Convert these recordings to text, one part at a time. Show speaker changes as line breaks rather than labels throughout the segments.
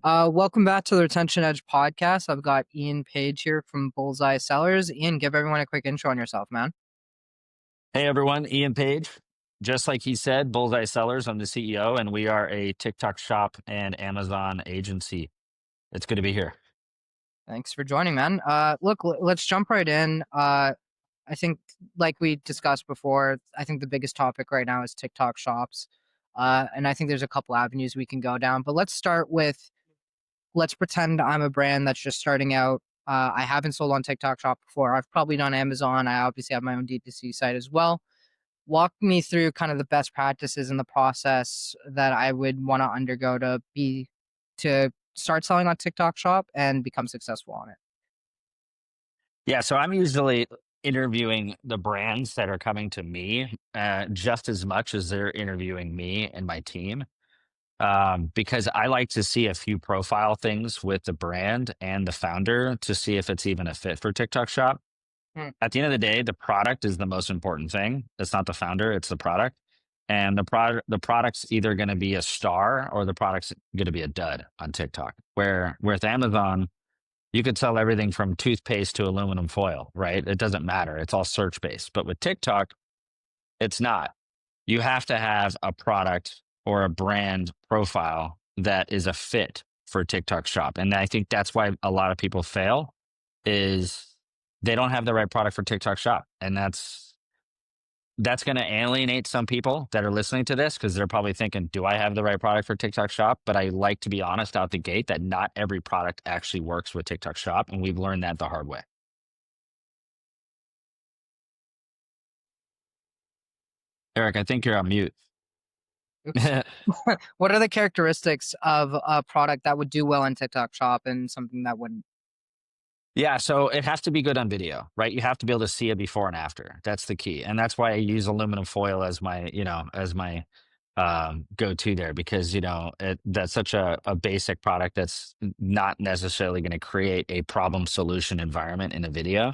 Welcome back to the Retention Edge podcast. I've got Ian Page here from Bullseye Sellers. Ian, give everyone a quick intro on yourself, man.
Hey everyone, Ian Page. Just like he said, Bullseye Sellers, I'm the CEO, and we are a TikTok shop and Amazon agency. It's good to be here.
Thanks for joining, man. Look, let's jump right in. I think, like we discussed before, I think the biggest topic right now is TikTok shops. And I think there's a couple avenues we can go down. But let's start with, let's pretend I'm a brand that's just starting out. I haven't sold on TikTok shop before. I've probably done Amazon. I obviously have my own D2C site as well. Walk me through kind of the best practices in the process that I would want to undergo to start selling on TikTok shop and become successful on it.
Yeah, so I'm usually interviewing the brands that are coming to me just as much as they're interviewing me and my team, because I like to see a few profile things with the brand and the founder to see if it's even a fit for TikTok shop.
Hmm.
At the end of the day, the product is the most important thing. It's not the founder, it's the product. And the product's either going to be a star or the product's going to be a dud on TikTok. Where with Amazon, you could sell everything from toothpaste to aluminum foil, right? It doesn't matter. It's all search based. But with TikTok, it's not. You have to have a product or a brand profile that is a fit for TikTok shop. And I think that's why a lot of people fail is they don't have the right product for TikTok shop. And that's going to alienate some people that are listening to this because they're probably thinking, do I have the right product for TikTok shop? But I like to be honest out the gate that not every product actually works with TikTok shop. And we've learned that the hard way. Eric, I think you're on mute.
Oops. What are the characteristics of a product that would do well on TikTok shop and something that wouldn't?
Yeah, so it has to be good on video, right? You have to be able to see it before and after. That's the key. And that's why I use aluminum foil as my go-to there because, that's such a basic product that's not necessarily going to create a problem solution environment in a video.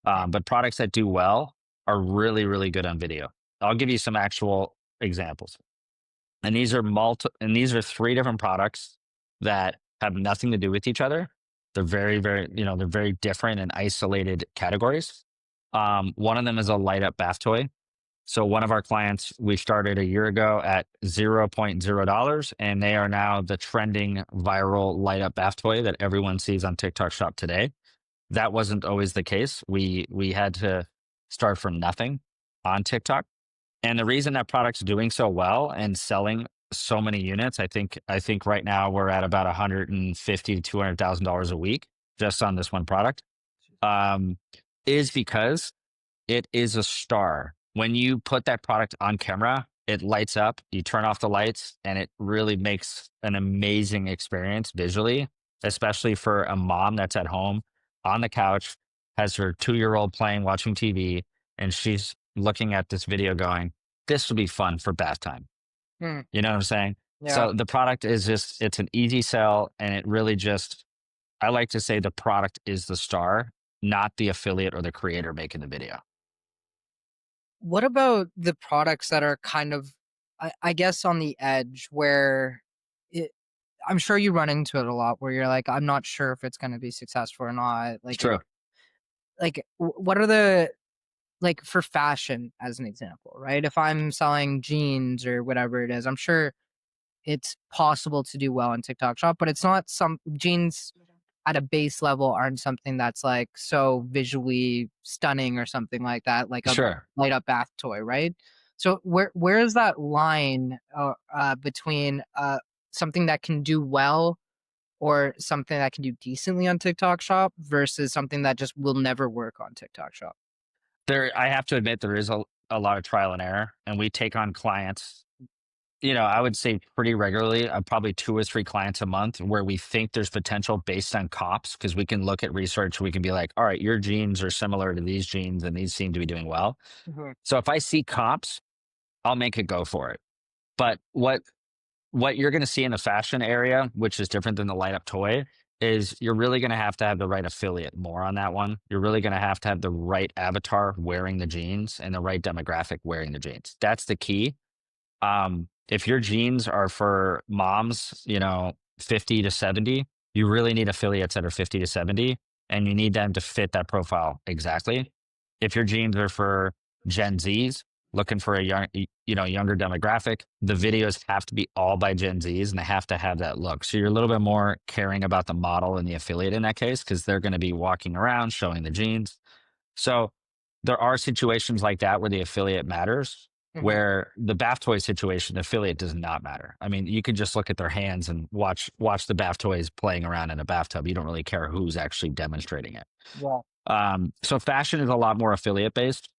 But products that do well are really, really good on video. I'll give you some actual examples. And these are three different products that have nothing to do with each other. They're very, very, they're very different and isolated categories. One of them is a light up bath toy. So one of our clients, we started a year ago at $0.0, and they are now the trending viral light up bath toy that everyone sees on TikTok shop today. That wasn't always the case. We had to start from nothing on TikTok. And the reason that product's doing so well and selling so many units, I think right now we're at about 150 to $200,000 a week just on this one product, is because it is a star. When you put that product on camera, it lights up. You turn off the lights, and it really makes an amazing experience visually, especially for a mom that's at home on the couch, has her 2-year-old playing, watching TV, and she's looking at this video going, this will be fun for bath time.
Hmm.
You know what I'm saying?
Yeah.
So the product is it's an easy sell, and it really I like to say the product is the star, not the affiliate or the creator making the video.
What about the products that are kind of, I guess, on the edge where it, I'm sure you run into it a lot where you're like, I'm not sure if it's going to be successful or not.
It's true.
What are the, like for fashion as an example, right? If I'm selling jeans or whatever it is, I'm sure it's possible to do well on TikTok shop, but it's not some jeans at a base level aren't something that's like so visually stunning or something like that, like a
Sure.
light up bath toy, right? So where is that line between something that can do well or something that can do decently on TikTok shop versus something that just will never work on TikTok shop?
I have to admit there is a lot of trial and error, and we take on clients, I would say pretty regularly, probably 2 or 3 clients a month where we think there's potential based on comps because we can look at research. We can be like, all right, your jeans are similar to these jeans and these seem to be doing well.
Mhm.
So if I see comps, I'll make a go for it. But what you're going to see in the fashion area, which is different than the light up toy, is you're really going to have the right affiliate more on that one. You're really going to have the right avatar wearing the jeans and the right demographic wearing the jeans. That's the key. If your jeans are for moms, 50 to 70, you really need affiliates that are 50 to 70, and you need them to fit that profile exactly. If your jeans are for Gen Zs looking for a younger demographic, the videos have to be all by Gen Zs and they have to have that look. So you're a little bit more caring about the model and the affiliate in that case because they're going to be walking around showing the jeans. So there are situations like that where the affiliate matters,
Hmm.
where the bath toy situation, the affiliate does not matter. I mean, you can just look at their hands and watch the bath toys playing around in a bathtub. You don't really care who's actually demonstrating it.
Yeah.
So fashion is a lot more affiliate based.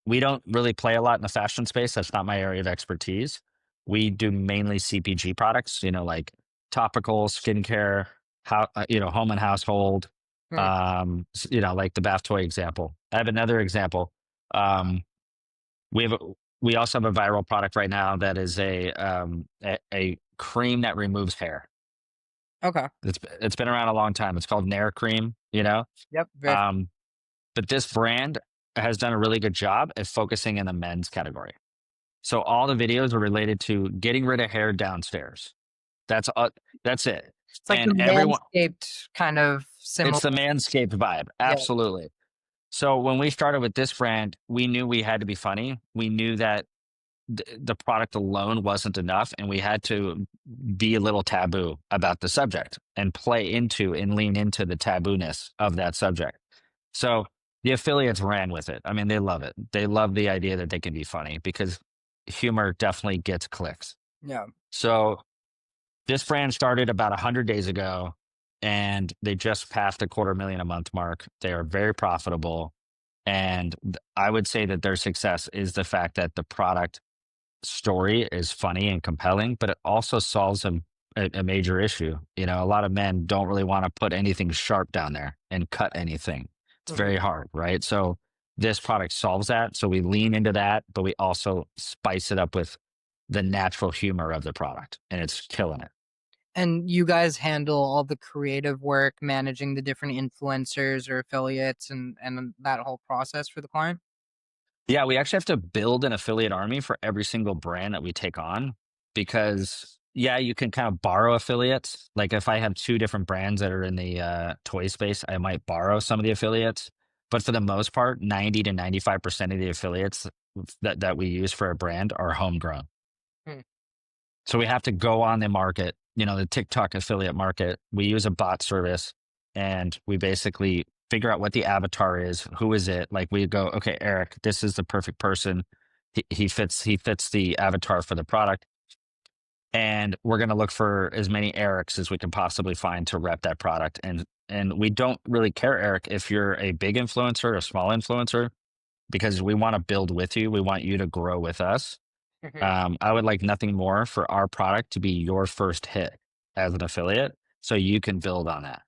We don't really play a lot in the fashion space. That's not my area of expertise. We do mainly CPG products, like topical skincare, home and household,
Hmm.
like the bath toy example. I have another example. Um, we have a, we also have a viral product right now that is a cream that removes hair.
Okay.
It's been around a long time. It's called Nair Cream.
Yep. Very.
Um, but this brand has done a really good job at focusing in the men's category. So all the videos are related to getting rid of hair downstairs. That's that's it.
It's like
And
the
everyone,
manscaped kind of similar.
it's the manscaped vibe.
Yeah.
Absolutely. So when we started with this brand, we knew we had to be funny. We knew that the product alone wasn't enough, and we had to be a little taboo about the subject and play into and lean into the tabooness of that subject. So the affiliates ran with it. I mean, they love it. They love the idea that they can be funny because humor definitely gets clicks.
Yeah.
So this brand started about 100 days ago and they just passed the quarter million a month mark. They are very profitable. And I would say that their success is the fact that the product story is funny and compelling, but it also solves a major issue. A lot of men don't really want to put anything sharp down there and cut anything. It's
Mhm.
very hard, right? So this product solves that. So we lean into that, but we also spice it up with the natural humor of the product, and it's killing it.
And you guys handle all the creative work, managing the different influencers or affiliates and that whole process for the client?
Yeah, we actually have to build an affiliate army for every single brand that we take on because, yeah, you can kind of borrow affiliates. Like if I have two different brands that are in the toy space, I might borrow some of the affiliates. But for the most part, 90 to 95% of the affiliates that we use for a brand are homegrown.
Hmm.
So we have to go on the market, the TikTok affiliate market. We use a bot service and we basically figure out what the avatar is. Who is it? Like we go, okay, Eric, this is the perfect person. He fits the avatar for the product. And we're going to look for as many Erics as we can possibly find to rep that product. And we don't really care, Eric, if you're a big influencer or a small influencer, because we want to build with you. We want you to grow with us.
Mhm.
I would like nothing more for our product to be your first hit as an affiliate so you can build on that.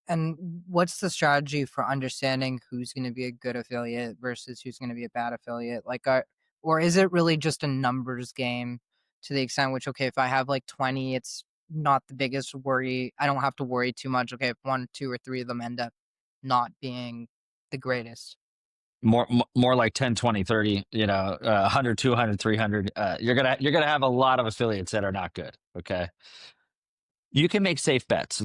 And what's the strategy for understanding who's gonna be a good affiliate versus who's gonna be a bad affiliate? Like, or is it really just a numbers game to the extent which, okay, if I have like 20, it's not the biggest worry. I don't have to worry too much. Okay, if one, two, or three of them end up not being the greatest.
More like 10, 20, 30, 100, 200, 300. You're going to have a lot of affiliates that are not good. Okay. You can make safe bets.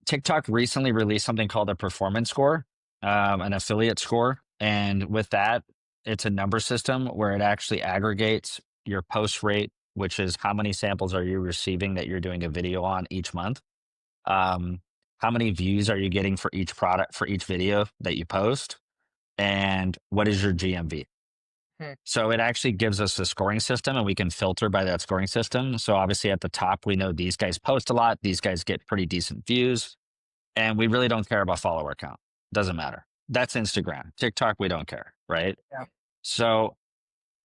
TikTok recently released something called a performance score, an affiliate score. And with that, it's a number system where it actually aggregates your post rate, which is how many samples are you receiving that you're doing a video on each month. Um, how many views are you getting for each product, for each video that you post? And what is your GMV?
Hmm.
So it actually gives us a scoring system and we can filter by that scoring system. So obviously at the top, we know these guys post a lot, these guys get pretty decent views, and we really don't care about follower count. Doesn't matter. That's Instagram. TikTok, we don't care, right?
Yeah.
So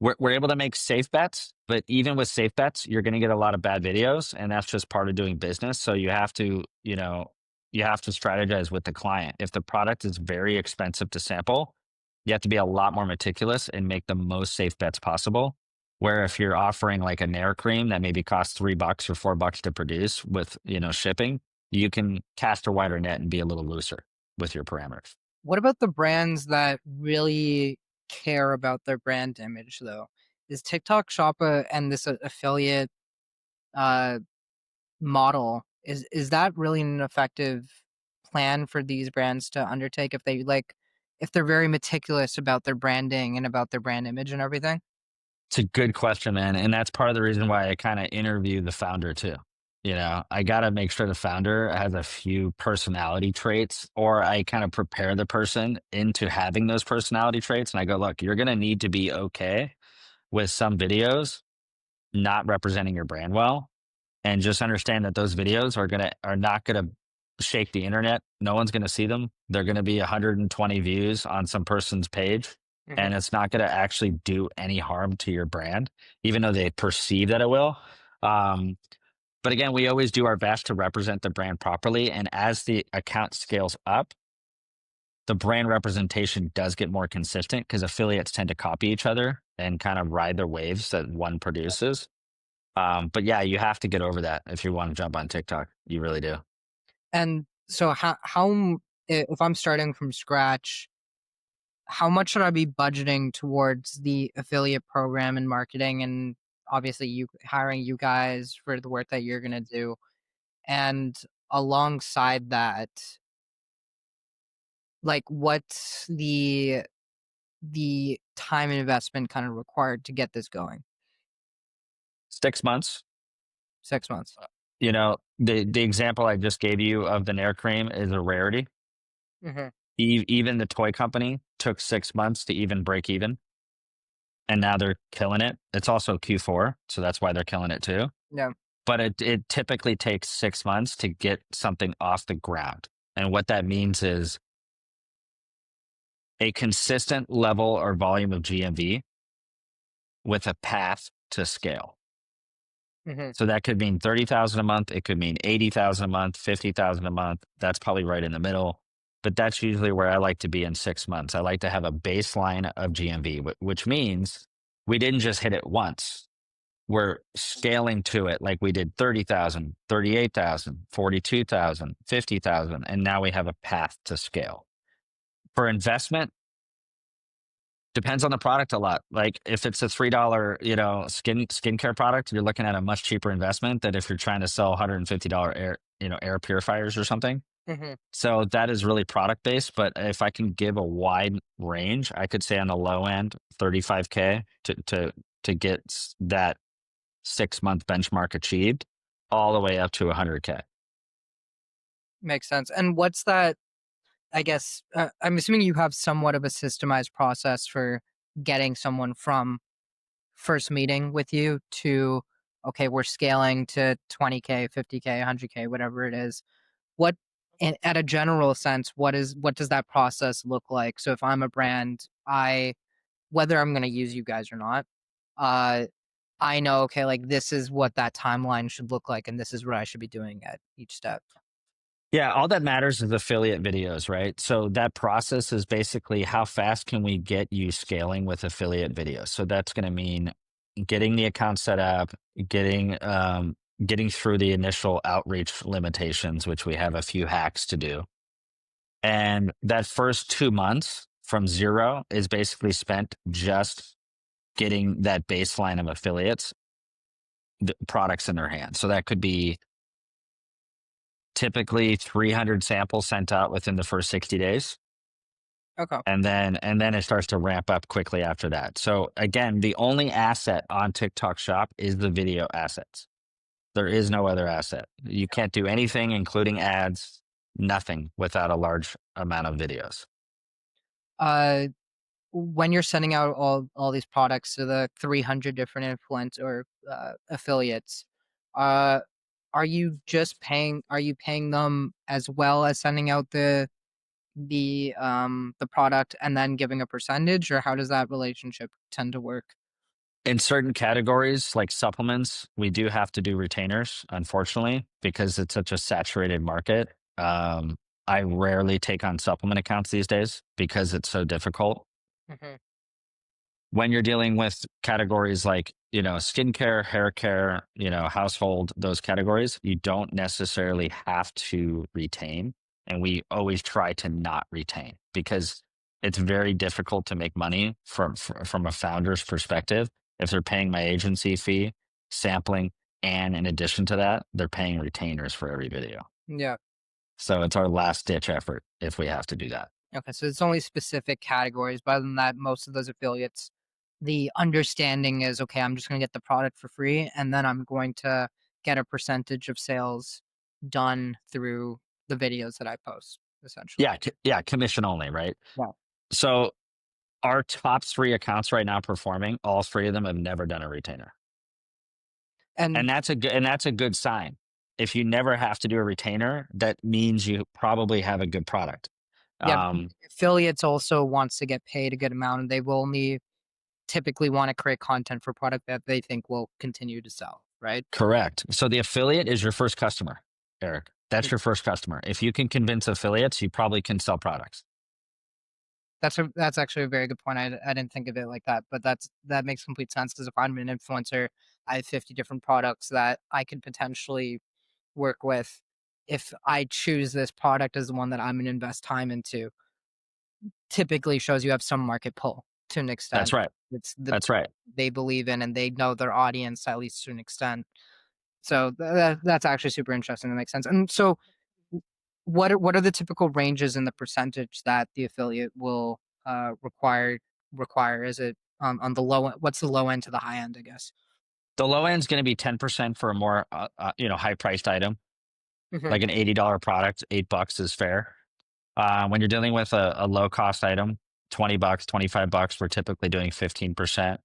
we're able to make safe bets, but even with safe bets, you're going to get a lot of bad videos, and that's just part of doing business. So you have to strategize with the client. If the product is very expensive to sample, you have to be a lot more meticulous and make the most safe bets possible. Where if you're offering like a Nair cream that maybe costs $3 or $4 to produce with shipping, you can cast a wider net and be a little looser with your parameters.
What about the brands that really care about their brand image, though? Is TikTok Shop and this affiliate? model, is that really an effective plan for these brands to undertake if they like if they're very meticulous about their branding and about their brand image and everything?
It's a good question, man, and that's part of the reason why I kinda interview the founder too. You know, I gotta make sure the founder has a few personality traits, or I kind of prepare the person into having those personality traits, and I go, "Look, you're gonna need to be okay with some videos not representing your brand well, and just understand that those videos are not gonna shake the internet. No one's gonna see them. They're gonna be 120 views on some person's page,
Mhm.
and it's not gonna actually do any harm to your brand, even though they perceive that it will." Um, but again, we always do our best to represent the brand properly, and as the account scales up, the brand representation does get more consistent because affiliates tend to copy each other and kind of ride the waves that one produces. But yeah, you have to get over that if you want to jump on TikTok. You really do.
And so if I'm starting from scratch, how much should I be budgeting towards the affiliate program and marketing and obviously you hiring you guys for the work that you're gonna do? And alongside that, like what's the time and investment kind of required to get this going?
6 months.
6 months.
You know, the example I just gave you of the Nair cream is a rarity.
Mhm.
Even the toy company took 6 months to even break even, and now they're killing it. It's also Q4, so that's why they're killing it too.
Yeah.
But it typically takes 6 months to get something off the ground. And what that means is a consistent level or volume of GMV with a path to scale.
Mhm.
So that could mean 30,000 a month. It could mean 80,000 a month, 50,000 a month. That's probably right in the middle. But that's usually where I like to be in 6 months. I like to have a baseline of GMV, which means we didn't just hit it once. We're scaling to it like we did 30,000, 38,000, 42,000, 50,000, and now we have a path to scale. For investment, depends on the product a lot. Like if it's a $3, skincare product, you're looking at a much cheaper investment than if you're trying to sell $150 air purifiers or something.
Mhm.
So that is really product based. But if I can give a wide range, I could say on the low end, 35K to get that 6 month benchmark achieved, all the way up to 100K.
Makes sense. And what's that I guess, I'm assuming you have somewhat of a systemized process for getting someone from first meeting with you to, okay, we're scaling to 20K, 50K, 100K, whatever it is. What, at a general sense, what does that process look like? So if I'm a brand, whether I'm going to use you guys or not, uh, I know, okay, like this is what that timeline should look like, and this is what I should be doing at each step.
Yeah, all that matters is affiliate videos, right? So that process is basically how fast can we get you scaling with affiliate videos. So that's going to mean getting the account set up, getting through the initial outreach limitations, which we have a few hacks to do. And that first 2 months from zero is basically spent just getting that baseline of affiliates, the products in their hands. So that could be typically 300 samples sent out within the first 60 days,
Okay.
and then it starts to ramp up quickly after that. So again, the only asset on TikTok Shop is the video assets. There is no other asset. You can't do anything, including ads, nothing without a large amount of videos.
Uh, when you're sending out all these products to the 300 different influence or affiliates, uh, are you paying them as well as sending out the product and then giving a percentage, or how does that relationship tend to work?
In certain categories, like supplements, we do have to do retainers, unfortunately, because it's such a saturated market. I rarely take on supplement accounts these days because it's so difficult.
Mhm.
When you're dealing with categories like, skincare, hair care, household, those categories, you don't necessarily have to retain. And we always try to not retain because it's very difficult to make money from a founder's perspective if they're paying my agency fee, sampling, And in addition to that, they're paying retainers for every video.
Yeah.
So it's our last ditch effort if we have to do that.
Okay, so it's only specific categories, but other than that, most of those affiliates, the understanding is, okay, I'm just gonna get the product for free, and then I'm going to get a percentage of sales done through the videos that I post, essentially.
Yeah, yeah, commission only, right?
Yeah.
So our top 3 accounts right now performing, all 3 of them have never done a retainer.
And
And that's a good sign. If you never have to do a retainer, that means you probably have a good product.
yeah,
Um,
affiliates also wants to get paid a good amount, and they will only typically wanna create content for product that they think will continue to sell, right?
Correct. So the affiliate is your first customer, Eric. That's your first customer. If you can convince affiliates, you probably can sell products.
That's actually a very good point. I didn't think of it like that, but that makes complete sense because if I'm an influencer, I have 50 different products that I could potentially work with. If I choose this product as the one that I'm gonna invest time into, typically shows you have some market pull to an
That's
extent.
right.
It's the
That's right.
they believe in and they know their audience at least to an extent. So that's actually super interesting. That makes sense. And so what are the typical ranges in the percentage that the affiliate will require? Is it on the low? What's the low end to the high end? I guess.
The low end is going to be 10% for a more high priced item,
Hmm.
like an $80 product. $8 is fair. When you're dealing with a low cost item, $20, $25, we're typically doing 15%.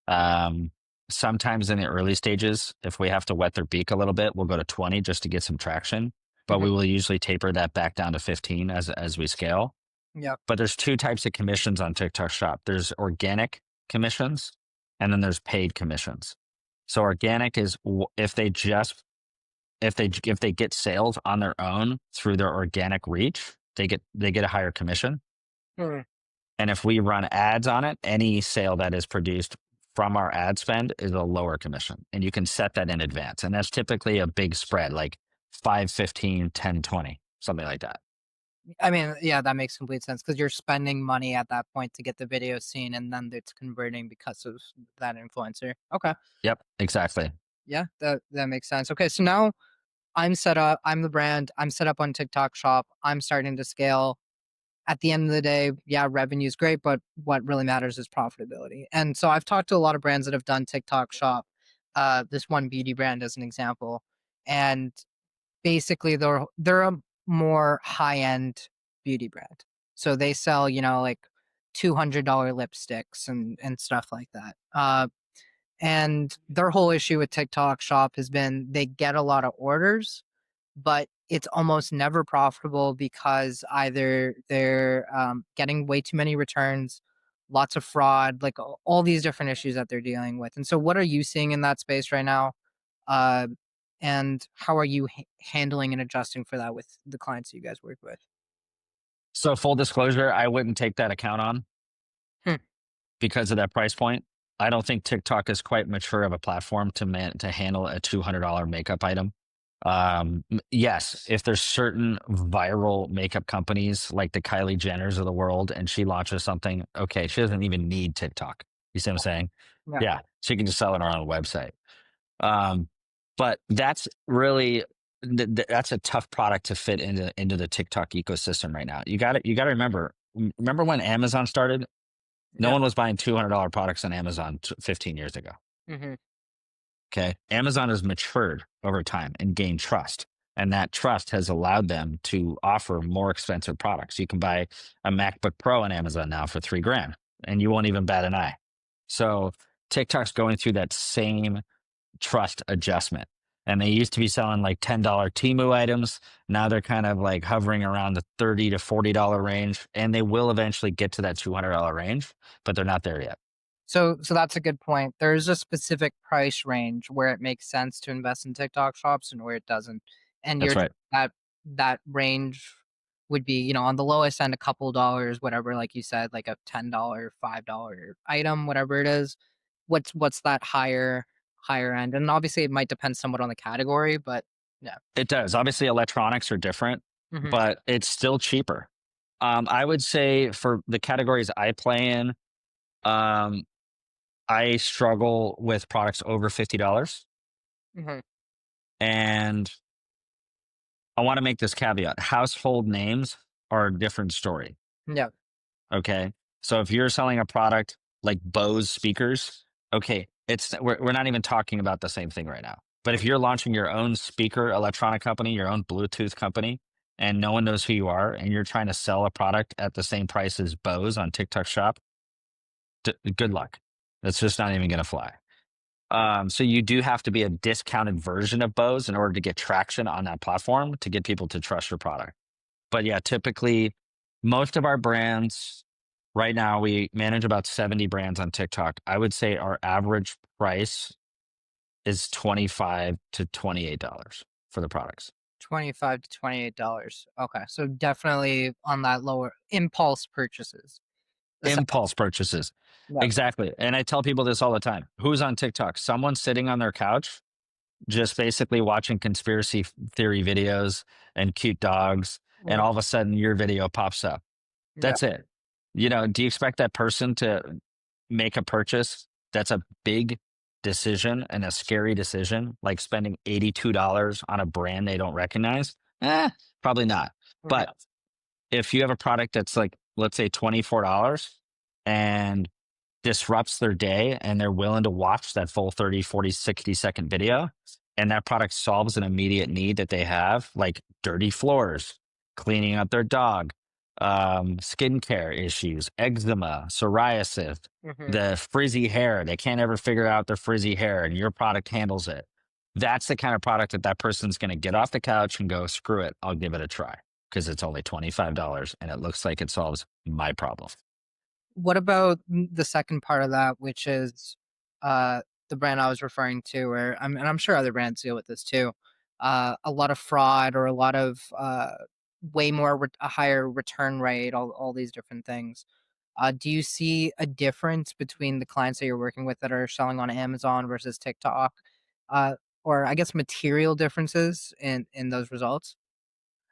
Um, Sometimes in the early stages, if we have to wet their beak a little bit, we'll go to 20 just to get some traction. But
Hmm.
we will usually taper that back down to 15 as we scale.
Yeah.
But there's 2 types of commissions on TikTok Shop. There's organic commissions, and then there's paid commissions. So organic is if they get sales on their own through their organic reach, they get a higher commission.
Mhm.
And if we run ads on it, any sale that is produced from our ad spend is a lower commission. And you can set that in advance. And that's typically a big spread, like 5, 15, 10, 20, something like that.
I mean, yeah, that makes complete sense because you're spending money at that point to get the video seen, and then it's converting because of that influencer. Okay.
Yep, exactly.
Yeah, that makes sense. Okay, so now I'm set up. I'm the brand. I'm set up on TikTok Shop. I'm starting to scale. At the end of the day, yeah, revenue is great, but what really matters is profitability. And so I've talked to a lot of brands that have done TikTok Shop. This one beauty brand as an example, and basically they're a more high end beauty brand. So they sell, like $200 lipsticks and stuff like that. And their whole issue with TikTok Shop has been they get a lot of orders, but it's almost never profitable because either they're getting way too many returns, lots of fraud, like all these different issues that they're dealing with. And so, what are you seeing in that space right now? Uh, and how are you handling and adjusting for that with the clients you guys work with?
So full disclosure, I wouldn't take that account on
Hmm.
because of that price point. I don't think TikTok is quite mature of a platform to handle a $200 makeup item. Yes, if there's certain viral makeup companies like the Kylie Jenners of the world, and she launches something, okay, she doesn't even need TikTok. You see what I'm saying?
Yeah.
Yeah, she can just sell it on her own website. Um, but that's really that's a tough product to fit into the TikTok ecosystem right now. You got to remember when Amazon started. No
Yeah.
one was buying $200 products on Amazon 15 years ago.
Hmm.
Okay. Amazon has matured over time and gained trust. And that trust has allowed them to offer more expensive products. You can buy a MacBook Pro on Amazon now for 3 grand and you won't even bat an eye. So TikTok's going through that same trust adjustment. And they used to be selling like $10 Timu items. Now they're kind of like hovering around the $30 to $40 range. And they will eventually get to that $200 range, but they're not there yet.
So that's a good point. There's a specific price range where it makes sense to invest in TikTok shops and where it doesn't. And
That's right.
that range would be, on the lowest end a couple dollars, whatever, like you said, like a $10, $5 item, whatever it is. What's that higher end? And obviously it might depend somewhat on the category, but yeah.
It does. Obviously, electronics are different,
Hmm.
but it's still cheaper. I would say for the categories I play in, um, I struggle with products over $50.
Hmm.
And I want to make this caveat: household names are a different story.
Yeah.
Okay. So if you're selling a product like Bose speakers, okay, we're not even talking about the same thing right now. But if you're launching your own speaker electronic company, your own Bluetooth company, and no one knows who you are, and you're trying to sell a product at the same price as Bose on TikTok Shop, good luck. That's just not even going to fly. So you do have to be a discounted version of Bose in order to get traction on that platform to get people to trust your product. But yeah, typically most of our brands right now, we manage about 70 brands on TikTok. I would say our average price is 25 to $28 for the products.
25 to $28. Okay. So definitely on that lower impulse purchases.
Impulse purchases.
Yeah.
Exactly. And I tell people this all the time. Who's on TikTok? Someone sitting on their couch, just basically watching conspiracy theory videos and cute dogs. And
Mhm.
all of a sudden your video pops up.
Yeah.
That's it. Do you expect that person to make a purchase that's a big decision and a scary decision, like spending $82 on a brand they don't recognize? Probably not.
Mhm.
But if you have a product that's like, let's say $24 and disrupts their day and they're willing to watch that full 30, 40, 60-second video, and that product solves an immediate need that they have, like dirty floors, cleaning up their dog, skincare issues, eczema, psoriasis,
Mhm.
the frizzy hair. They can't ever figure out their frizzy hair, and your product handles it. That's the kind of product that that person's going to get off the couch and go, screw it, I'll give it a try because it's only $25 and it looks like it solves my problem.
What about the second part of that, which is uh, the brand I was referring to, where and I'm sure other brands deal with this too. A lot of fraud or a lot of way more a higher return rate, all these different things. Do you see a difference between the clients that you're working with that are selling on Amazon versus TikTok, uh, or I guess material differences in those results?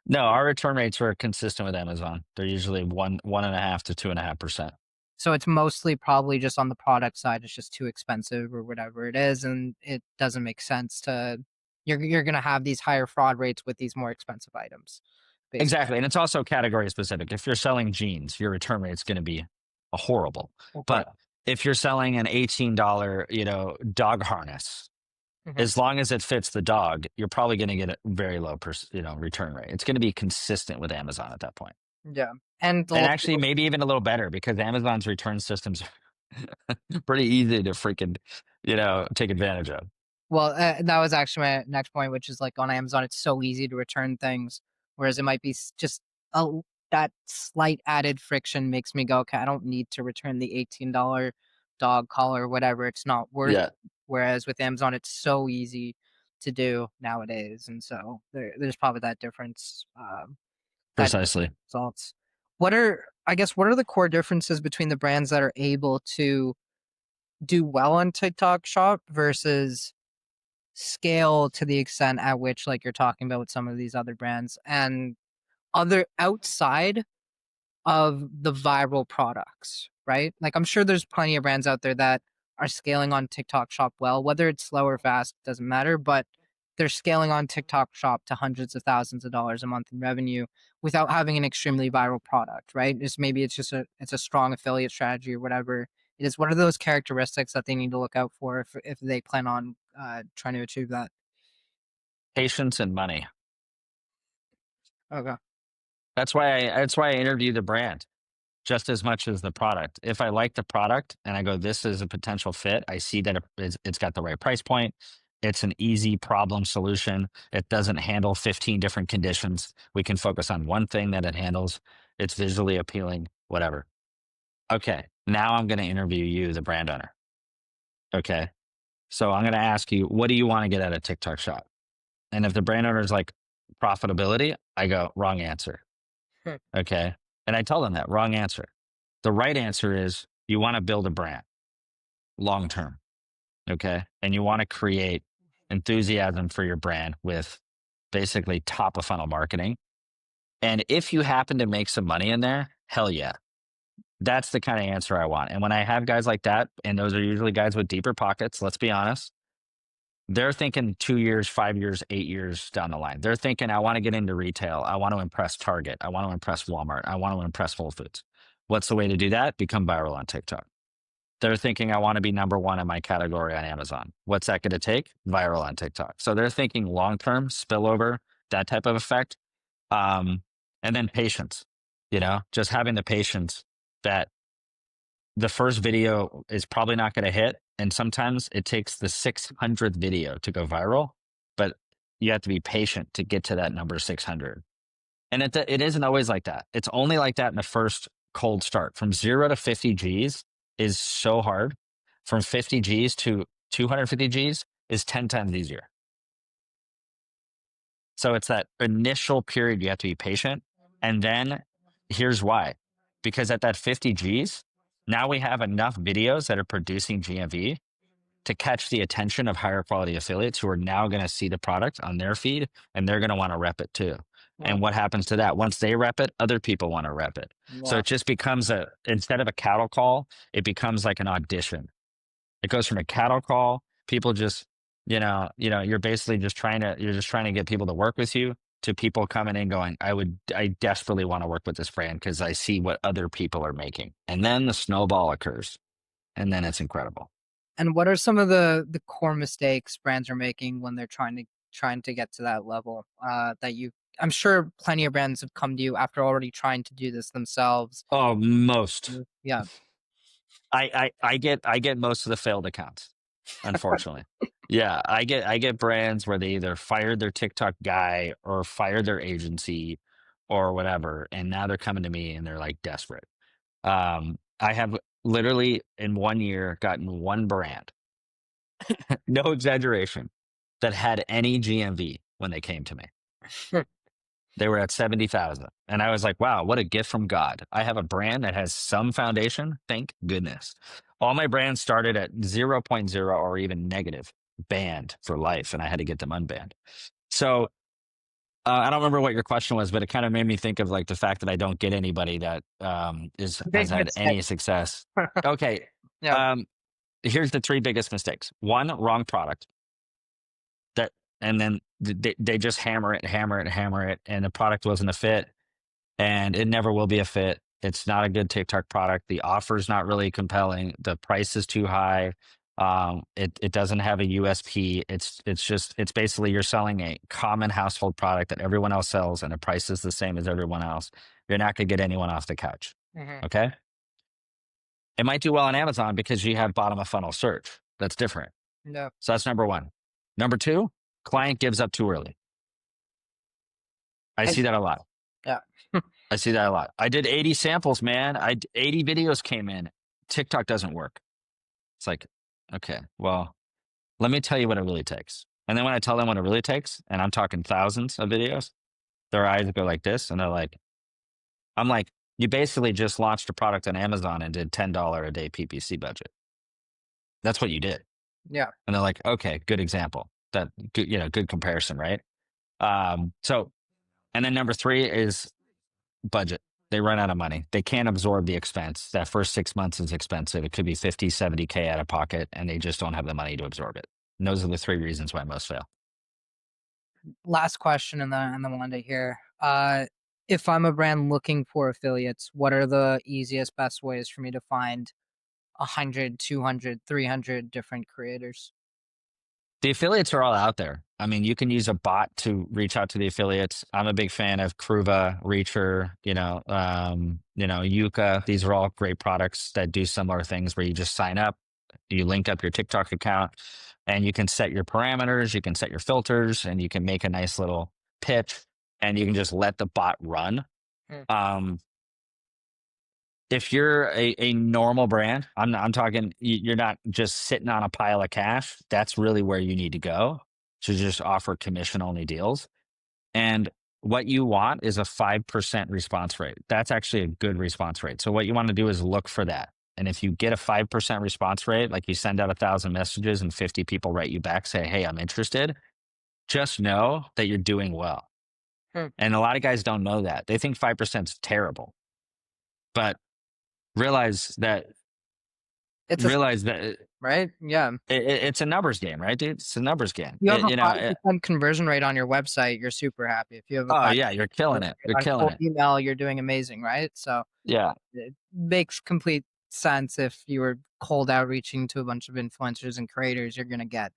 No, our return rates are consistent with Amazon. They're usually 1.5 to 2.5%.
So it's mostly probably just on the product side, it's just too expensive or whatever it is, and it doesn't make sense to you're gonna have these higher fraud rates with these more expensive items, basically.
Exactly. And it's also category specific. If you're selling jeans, your return rate is going to be horrible.
Okay.
But if you're selling an $18, dog harness,
Mhm.
as long as it fits the dog, you're probably going to get a very low, return rate. It's going to be consistent with Amazon at that point.
Yeah, and
And actually, maybe even a little better because Amazon's return systems are pretty easy to freaking, take advantage of.
well, that was actually my next point, which is like on Amazon, it's so easy to return things, whereas it might be just that slight added friction makes me go, okay, I don't need to return the $18 dog collar, whatever. It's not worth.
Yeah,
Whereas with Amazon, it's so easy to do nowadays, and so there's probably that difference. That
precisely.
results. What are the core differences between the brands that are able to do well on TikTok Shop versus scale to the extent at which like you're talking about with some of these other brands and other outside of the viral products, right? Like I'm sure there's plenty of brands out there that are scaling on TikTok Shop well, whether it's slow or fast doesn't matter, but they're scaling on TikTok Shop to hundreds of thousands of dollars a month in revenue without having an extremely viral product, right? It's just a strong affiliate strategy or whatever it is. What are those characteristics that they need to look out for if they plan on trying to achieve that?
Patience and money.
Okay.
That's why I interview the brand just as much as the product. If I like the product and I go, this is a potential fit, I see that it's got the right price point. It's an easy problem solution. It doesn't handle 15 different conditions. We can focus on one thing that it handles. It's visually appealing, whatever. Okay. Now I'm going to interview you, the brand owner. Okay. So I'm going to ask you, what do you want to get out of TikTok Shop? And if the brand owner is like profitability, I go, wrong answer.
Hmm.
Okay. And I tell them that wrong answer. The right answer is you want to build a brand long term. Okay. And you want to create enthusiasm for your brand with basically top of funnel marketing. And if you happen to make some money in there, hell yeah. That's the kind of answer I want. And when I have guys like that, and those are usually guys with deeper pockets, let's be honest, They're thinking 2 years, 5 years, 8 years down the line. They're thinking, I want to get into retail. I want to impress Target. I want to impress Walmart. I want to impress Whole Foods. What's the way to do that? Become viral on TikTok. They're thinking, I want to be number one in my category on Amazon. What's that going to take? Viral on TikTok. So they're thinking long term, spillover, that type of effect. Um, and then patience, just having the patience that the first video is probably not going to hit. And sometimes it takes the 600th video to go viral, but you have to be patient to get to that number 600. And it isn't always like that. It's only like that in the first cold start. From 0 to 50 Gs is so hard. From 50 Gs to 250 Gs is 10 times easier. So it's that initial period you have to be patient. And then here's why. Because at that 50 Gs, now we have enough videos that are producing GMV to catch the attention of higher quality affiliates who are now going to see the product on their feed and they're going to want to rep it too.
Wow.
And what happens to that? Once they rep it, other people want to rep it. So
Wow.
it just becomes instead of a cattle call, it becomes like an audition. It goes from a cattle call, people just, you're basically just trying to get people to work with you, to people coming in going, I desperately want to work with this brand because I see what other people are making. And then the snowball occurs. And then it's incredible.
And what are some of the core mistakes brands are making when they're trying to get to that level? I'm sure plenty of brands have come to you after already trying to do this themselves.
Oh, most.
Yeah.
I get most of the failed accounts, unfortunately. Yeah, I get brands where they either fired their TikTok guy or fired their agency or whatever, and now they're coming to me and they're like desperate. I have literally in 1 year gotten one brand, no exaggeration, that had any GMV when they came to me. They were at 70,000. And I was like, wow, what a gift from God. I have a brand that has some foundation. Thank goodness. All my brands started at 0.0 or even negative, banned for life. And I had to get them unbanned. So I don't remember what your question was, but it kind of made me think of like the fact that I don't get anybody that has
Big
had any
mistake.
success. Okay.
Yeah.
Here's the three biggest mistakes. One, wrong product. That and then they just hammer it, hammer it, hammer it, and the product wasn't a fit, and it never will be a fit. It's not a good TikTok product. The offer is not really compelling. The price is too high. It doesn't have a USP. It's basically you're selling a common household product that everyone else sells, and the price is the same as everyone else. You're not going to get anyone off the couch.
Mm-hmm.
Okay. It might do well on Amazon because you have bottom of funnel search. That's different.
No.
So that's number one. Number two, client gives up too early. I see that a lot.
Yeah.
I see that a lot. I did 80 samples, man. 80 videos came in. TikTok doesn't work. It's like, okay, well, let me tell you what it really takes. And then when I tell them what it really takes, and I'm talking thousands of videos, their eyes go like this, and they're like, I'm like, you basically just launched a product on Amazon and did $10 a day PPC budget. That's what you did.
Yeah.
And they're like, okay, good example. That good comparison, right? So, and then number three is budget. They run out of money. They can't absorb the expense. That first 6 months is expensive. It could be 50, 70K out of pocket, and they just don't have the money to absorb it. And those are the three reasons why most fail.
Last question, and then we'll end it here. If I'm a brand looking for affiliates, what are the easiest, best ways for me to find 100, 200, 300 different creators?
The affiliates are all out there. I mean, you can use a bot to reach out to the affiliates. I'm a big fan of Kruva, Reacher, Yuka. These are all great products that do similar things where you just sign up, you link up your TikTok account, and you can set your parameters, you can set your filters, and you can make a nice little pitch, and you can just let the bot run.
Hmm.
If you're a normal brand, I'm talking, you're not just sitting on a pile of cash. That's really where you need to go to just offer commission only deals. And what you want is a 5% response rate. That's actually a good response rate. So what you want to do is look for that. And if you get a 5% response rate, like you send out 1,000 messages and 50 people write you back, say, hey, I'm interested, just know that you're doing well.
Hmm.
And a lot of guys don't know that. They think 5% is terrible. But realize that
It's
realize that
right? Yeah.
It's a numbers game, right, dude? It's a numbers game.
You have a
You know,
5% conversion rate on your website, you're super happy. If you have a
oh
5
yeah, you're killing
conversion
it.
rate
You're
on
killing
cold
it.
email, you're doing amazing, right? So
Yeah.
it makes complete sense if you were cold outreaching to a bunch of influencers and creators, you're gonna get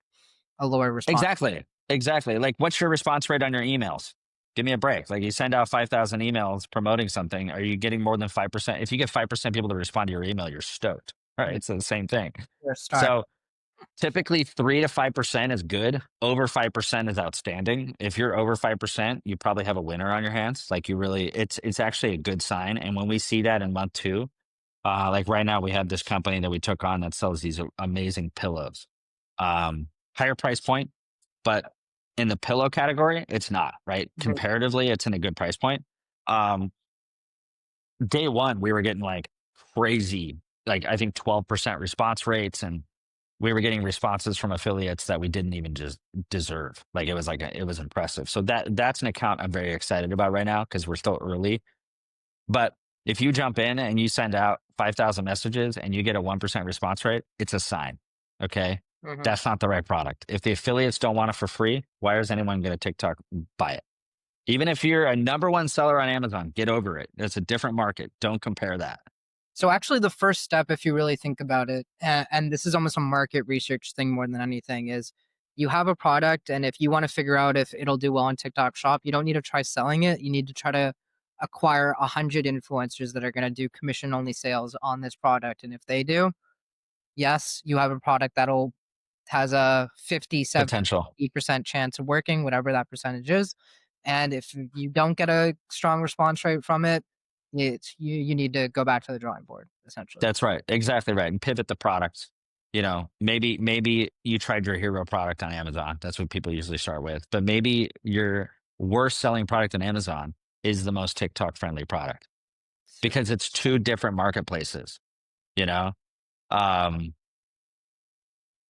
a lower response.
Exactly. Exactly. Like, what's your response rate on your emails? Give me a break. Like, you send out 5,000 emails promoting something. Are you getting more than 5%? If you get 5% people to respond to your email, you're stoked. Right.
Yeah,
It's the same thing.
you're a star.
So typically 3 to 5% is good. Over 5% is outstanding. If you're over 5%, you probably have a winner on your hands. Like, you really, it's actually a good sign. And when we see that in month two, like right now, we have this company that we took on that sells these amazing pillows. Higher price point, but in the pillow category, it's not, right?
Mhm.
Comparatively, it's in a good price point. Um, Day one, we were getting like crazy, like I think 12% response rates, and we were getting responses from affiliates that we didn't even just deserve. Like, it was like it was impressive. So that's an account I'm very excited about right now because we're still early. But if you jump in and you send out 5,000 messages and you get a 1% response rate, it's a sign. Okay.
Mhm.
That's not the right product. If the affiliates don't want it for free, why is anyone going to TikTok buy it? Even if you're a number one seller on Amazon, get over it. It's a different market. Don't compare that.
So actually the first step, if you really think about it, and this is almost a market research thing more than anything, is you have a product, and if you want to figure out if it'll do well on TikTok Shop, you don't need to try selling it. You need to try to acquire 100 influencers that are going to do commission only sales on this product. And if they do, yes, you have a product that'll has a 50,
Potential.
70% chance of working, whatever that percentage is. And if you don't get a strong response rate from it, you need to go back to the drawing board, essentially.
That's right. Exactly right. And pivot the products. You know, maybe you tried your hero product on Amazon. That's what people usually start with. But maybe your worst selling product on Amazon is the most TikTok friendly product
Super.
because it's two different marketplaces, you know? Um,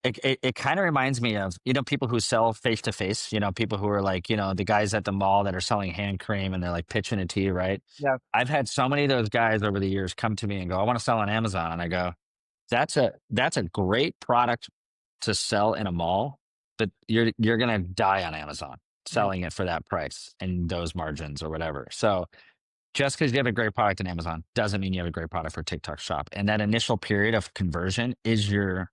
it kind of reminds me of, people who sell face to face, people who are like, the guys at the mall that are selling hand cream and they're like pitching it to you, right?
Yeah.
I've had so many of those guys over the years come to me and go, I want to sell on Amazon. And I go, that's a great product to sell in a mall, but you're gonna die on Amazon
Mhm.
selling it for that price and those margins or whatever. So just because you have a great product in Amazon doesn't mean you have a great product for TikTok Shop. And that initial period of conversion is your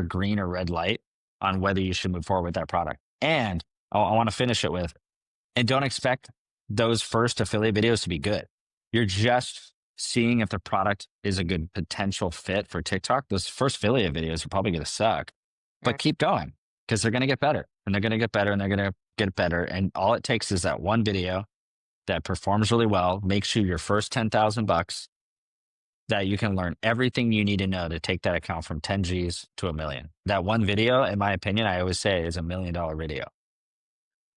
green or red light on whether you should move forward with that product. And I want to finish it with, and don't expect those first affiliate videos to be good. You're just seeing if the product is a good potential fit for TikTok. Those first affiliate videos are probably going to suck,
Mm.
but keep going because they're going to get better and they're going to get better and they're going to get better. And all it takes is that one video that performs really well, makes you your first 10,000 bucks, that you can learn everything you need to know to take that account from 10 G's to a million. That one video, in my opinion, I always say is $1 million video.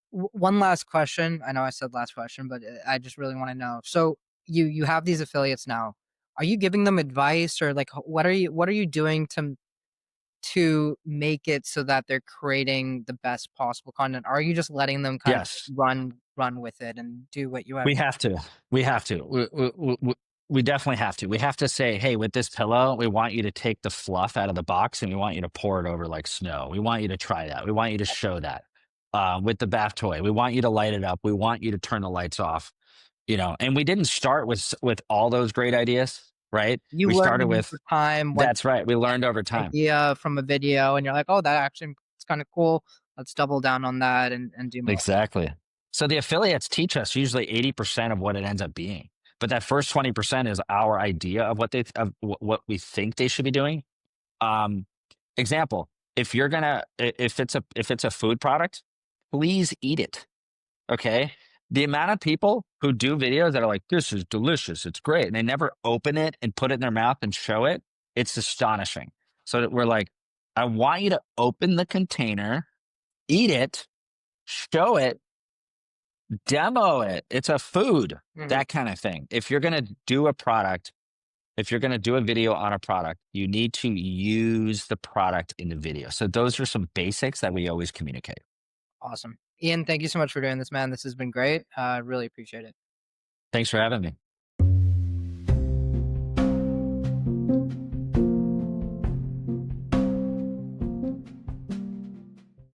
One last question. I know I said last question, but I just really want to know. So you have these affiliates now. Are you giving them advice, or like what are you doing to make it so that they're creating the best possible content? Are you just letting them kind of
Yes.
run with it and do what you have?
We have to. We have to. We definitely have to. We have to say, hey, with this pillow, we want you to take the fluff out of the box and we want you to pour it over like snow. We want you to try that. We want you to show that. With the bath toy, we want you to light it up. We want you to turn the lights off. And we didn't start with all those great ideas, right?
You
We started
learn
with
over time what
that's right. We learned over time.
idea from a video, and you're like, "Oh, that actually is kinda cool. Let's double down on that and do more."
Exactly. So the affiliates teach us usually 80% of what it ends up being. But that first 20% is our idea of what we think they should be doing. Um, Example, if it's a food product, please eat it. Okay. The amount of people who do videos that are like, this is delicious, it's great, and they never open it and put it in their mouth and show it, it's astonishing. So that we're like, I want you to open the container, eat it, show it, demo it. It's a food,
Mhm.
that kind of thing. If you're going to do a product, if you're going to do a video on a product, you need to use the product in the video. So those are some basics that we always communicate.
Awesome. Ian, thank you so much for doing this, man. This has been great. Really appreciate it.
Thanks for having me.